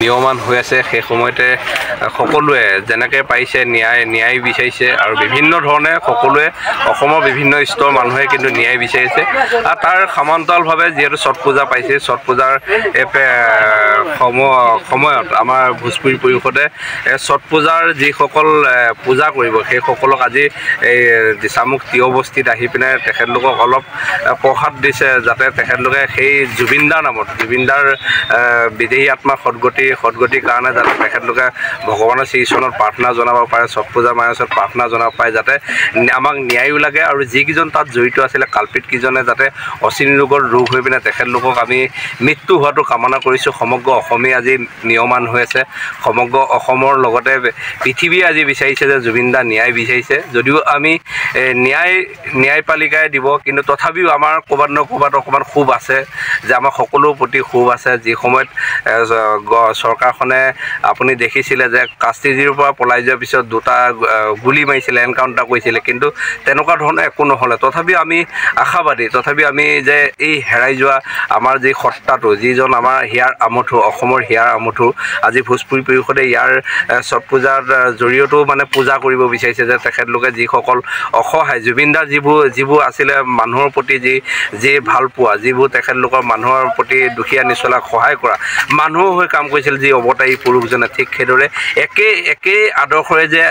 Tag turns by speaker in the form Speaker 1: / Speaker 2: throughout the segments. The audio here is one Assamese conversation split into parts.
Speaker 1: নিয়মান হৈ আছে সেই সময়তে সকলোৱে যেনেকৈ পাৰিছে ন্যায় বিচাৰিছে আৰু বিভিন্ন ধৰণে সকলোৱে অসমৰ বিভিন্ন স্তৰ মানুহে কিন্তু ন্যায় বিচাৰিছে আৰু তাৰ সমান্তৰালভাৱে যিহেতু ছট পূজা পাইছে ছট পূজাৰ সময়ত আমাৰ ভোজপুৰী পৰিষদে ছট পূজাৰ যিসকল পূজা কৰিব সেইসকলক আজি এই দিচামুখ তিয় বস্তিত আহি পিনে তেখেতলোকক অলপ প্ৰসাদ দিছে যাতে তেখেতলোকে সেই জুবিনদাৰ নামত জুবিনদাৰ বিদেহী আত্মা সদগতিৰ কাৰণে যাতে তেখেতলোকে ভগৱানৰ শ্ৰীচৰণত প্ৰাৰ্থনা জনাব পাৰে ছট পূজা মাৰ ওচৰত প্ৰাৰ্থনা জনাব পাৰে যাতে আমাক ন্যায়ো লাগে আৰু যিকেইজন তাত জড়িত আছিলে কালপিতকেইজনে যাতে অচিন ৰোগৰ ৰোগ হৈ পিনে তেখেতলোকক আমি মৃত্যু হোৱাটো কামনা কৰিছোঁ সমগ্ৰ অসমে আজি নিয়মান হৈ আছে সমগ্ৰ অসমৰ লগতে পৃথিৱীয়ে আজি বিচাৰিছে যে জুবিনদা ন্যায় বিচাৰিছে যদিও আমি ন্যায়পালিকাই দিব কিন্তু তথাপিও আমাৰ ক'ৰবাত ন ক'ৰবাত অকণমান ক্ষোভ আছে যে আমাৰ সকলোৰ প্ৰতি ক্ষোভ আছে যি সময়ত চৰকাৰখনে আপুনি দেখিছিলে যে কাষ্টিজিৰ পৰা পলাই যোৱাৰ পিছত দুটা গুলি মাৰিছিলে এনকাউণ্টাৰ কৰিছিলে কিন্তু তেনেকুৱা ধৰণৰ একো নহ'লে তথাপিও আমি আশাবাদী তথাপিও আমি যে এই হেৰাই যোৱা আমাৰ যি সত্তাটো যিজন আমাৰ হিয়াৰ আমঠু অসমৰ হিয়াৰ আমঠু আজি ভোজপুৰী পৰিষদে ইয়াৰ ছট পূজাৰ জৰিয়তেও মানে পূজা কৰিব বিচাৰিছে যে তেখেতলোকে যিসকল অসহায় জুবিনদাৰ যিবোৰ আছিলে মানুহৰ প্ৰতি যি ভাল পোৱা যিবোৰ তেখেতলোকৰ মানুহৰ প্ৰতি দুখীয়া নিচলাক সহায় কৰা মানুহ হৈ কাম কৰিছিল যি অৱতাৰী পুৰুষজনে ঠিক সেইদৰে একেই আদৰ্শৰে যে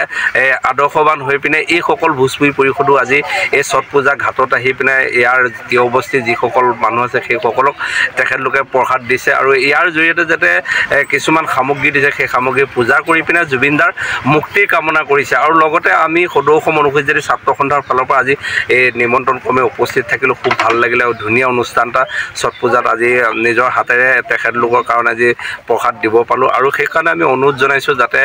Speaker 1: আদৰ্শৱান হৈ পিনে এইসকল ভোজপুৰী পৰিষদো আজি এই ছট পূজা ঘাটত আহি পিনে ইয়াৰ তিয় বস্তিৰ যিসকল মানুহ আছে সেইসকলক তেখেতলোকে প্ৰসাদ দিছে আৰু ইয়াৰ জৰিয়তে যাতে কিছুমান সামগ্ৰী দিছে সেই সামগ্ৰী পূজা কৰি পিনে জুবিনদাৰ মুক্তিৰ কামনা কৰিছে আৰু লগতে আমি সদৌ অসম অনুসূচিত ছাত্ৰ সন্থাৰ ফালৰ পৰা আজি এই নিমন্ত্ৰণ ক্ৰমে উপস্থিত থাকিলোঁ খুব ভাল লাগিলে আৰু ধুনীয়া অনুষ্ঠান এটা ছট পূজাত আজি নিজৰ হাতেৰে তেখেতলোকৰ কাৰণে আজি প্ৰসাদ দিব পালোঁ আৰু সেইকাৰণে আমি অনুৰোধ জনাইছোঁ যাতে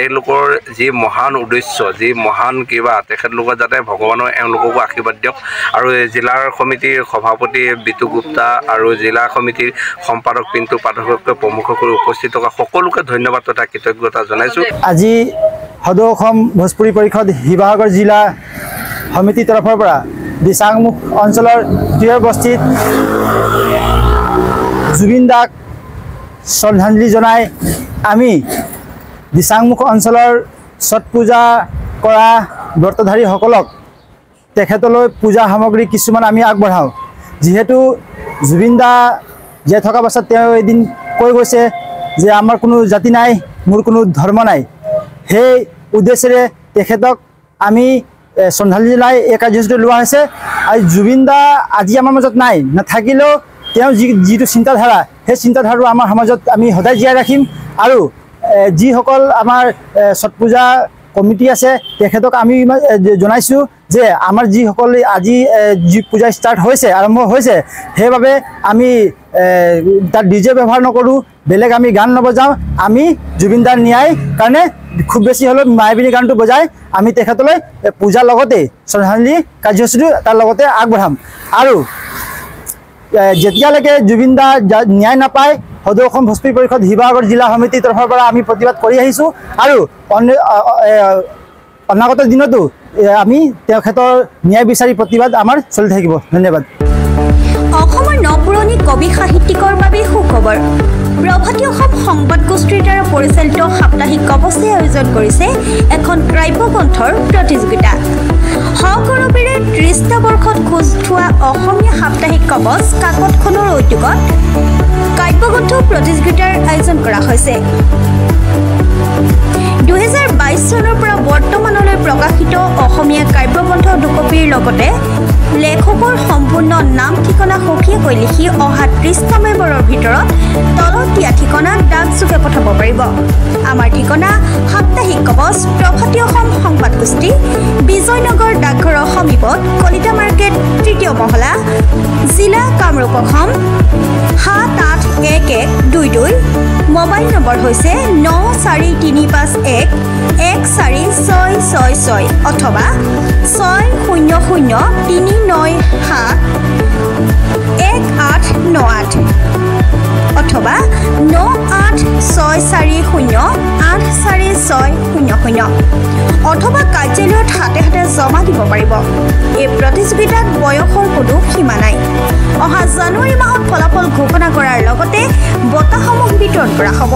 Speaker 1: এওঁলোকৰ যি মহান উদ্দেশ্য যি মহান কিবা তেখেতলোকৰ যাতে ভগৱানৰ এওঁলোককো আশীৰ্বাদ দিয়ক আৰু জিলাৰ সমিতিৰ সভাপতি বিতু গুপ্তা আৰু জিলা সমিতিৰ সম্পাদক পিণ্টু পাঠককে প্ৰমুখ কৰি উপস্থিত থকা সকলোকে ধন্যবাদ তথা কৃতজ্ঞতা জনাইছোঁ।
Speaker 2: আজি সদৌ অসম ভোজপুৰী পৰিষদ শিৱসাগৰ জিলা সমিতিৰ তৰফৰ পৰা দিচাংমুখ অঞ্চলৰ তিয় বস্তিত জুবিনদাক শ্ৰদ্ধাঞ্জলি জনাই আমি দিচাংমুখ অঞ্চলৰ ছট পূজা কৰা ব্ৰতধাৰীসকলক তেখেতলৈ পূজা সামগ্ৰী কিছুমান আমি আগবঢ়াওঁ যিহেতু জুবিনদা জীয়াই থকা পাছত তেওঁ এদিন কৈ গৈছে যে আমাৰ কোনো জাতি নাই মোৰ কোনো ধৰ্ম নাই সেই উদ্দেশ্যেৰে তেখেতক আমি শ্ৰদ্ধাঞ্জলি জনাই এই কাৰ্যসূচীটো লোৱা হৈছে আৰু জুবিনদা আজি আমাৰ মাজত নাই নাথাকিলেও তেওঁ যিটো চিন্তাধাৰা সেই চিন্তাধাৰাটো আমাৰ সমাজত আমি সদায় জীয়াই ৰাখিম আৰু যিসকল আমাৰ ছট পূজা কমিটি আছে তেখেতক আমি জনাইছোঁ যে আমাৰ যিসকল আজি যি পূজা ষ্টাৰ্ট হৈছে আৰম্ভ হৈছে সেইবাবে আমি তাত ডিজে ব্যৱহাৰ নকৰোঁ বেলেগ আমি গান নবজাওঁ আমি জুবিনদাৰ ন্যায় কাৰণে খুব বেছি হ'লেও মায়াবিনী গানটো বজাই আমি তেখেতলৈ পূজাৰ লগতে শ্ৰদ্ধাঞ্জলি কাৰ্যসূচীটো তাৰ লগতে আগবঢ়াম আৰু যেতিয়ালৈকে জুবিনদা ন্যায় নাপায় সদৌ অসম ভোজপুৰী পৰিষদ শিৱসাগৰ জিলা সমিতিৰ তৰফৰ পৰা আমি প্ৰতিবাদ কৰি আহিছোঁ আৰু অনাগত দিনতো আমি তেখেতৰ ন্যায় বিচাৰি প্ৰতিবাদ আমাৰ চলি থাকিব। ধন্যবাদ।
Speaker 3: অসমৰ নপুৰণি কবি সাহিত্যিকৰ বাবে সুখবৰ প্ৰভাতী অসম সংবাদ গোষ্ঠীৰ দ্বাৰা পৰিচালিত সাপ্তাহিক কবচে আয়োজন কৰিছে এখন কাব্যগ্ৰন্থৰ প্ৰতিযোগিতা সগৌৰৱেৰে ৩০টা বৰ্ষত খোজ থোৱা অসমীয়া সাপ্তাহিক কবচ কাকতখনৰ উদ্যোগত কাব্যগ্ৰন্থ প্ৰতিযোগিতাৰ আয়োজন কৰা হৈছে। ২০২২ চনৰ পৰা বৰ্তমানলৈ প্ৰকাশিত অসমীয়া কাব্যগ্ৰন্থ দুকপিৰ লগতে লেখকৰ সম্পূৰ্ণ নাম ঠিকনা সখীয়াকৈ লিখি অহা ৩০টা মেম্বৰৰ ভিতৰত তলত দিয়া ঠিকনাত ডাকযোগে পঠাব পাৰিব। আমাৰ ঠিকনা সাপ্তাহিক কবচ প্ৰভাতী অসম সংবাদ গোষ্ঠী বিজয়নগৰ ডাকঘৰৰ সমীপত কলিতা মাৰ্কেট ৩য় মহলা জিলা কামৰূপ অসম ৭৮১১২২ মোবাইল নম্বৰ হৈছে ৯৪৩৫১১৪৬৬৬ অথবা ৬০০৩৯৭1898 অথবা ৯৮৬৪০৮৪৬০০ অথবা কাৰ্যালয়ত হাতে হাতে জমা দিব পাৰিব। এই প্ৰতিযোগিতাত বয়সৰ কোনো সীমা নাই। অহা জানুৱাৰী মাহত ফলাফল ঘোষণা কৰাৰ লগতে বঁটাসমূহ বিতৰণ কৰা হ'ব।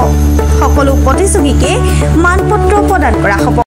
Speaker 3: সকলো প্ৰতিযোগীকে মানপত্ৰ প্ৰদান কৰা হ'ব।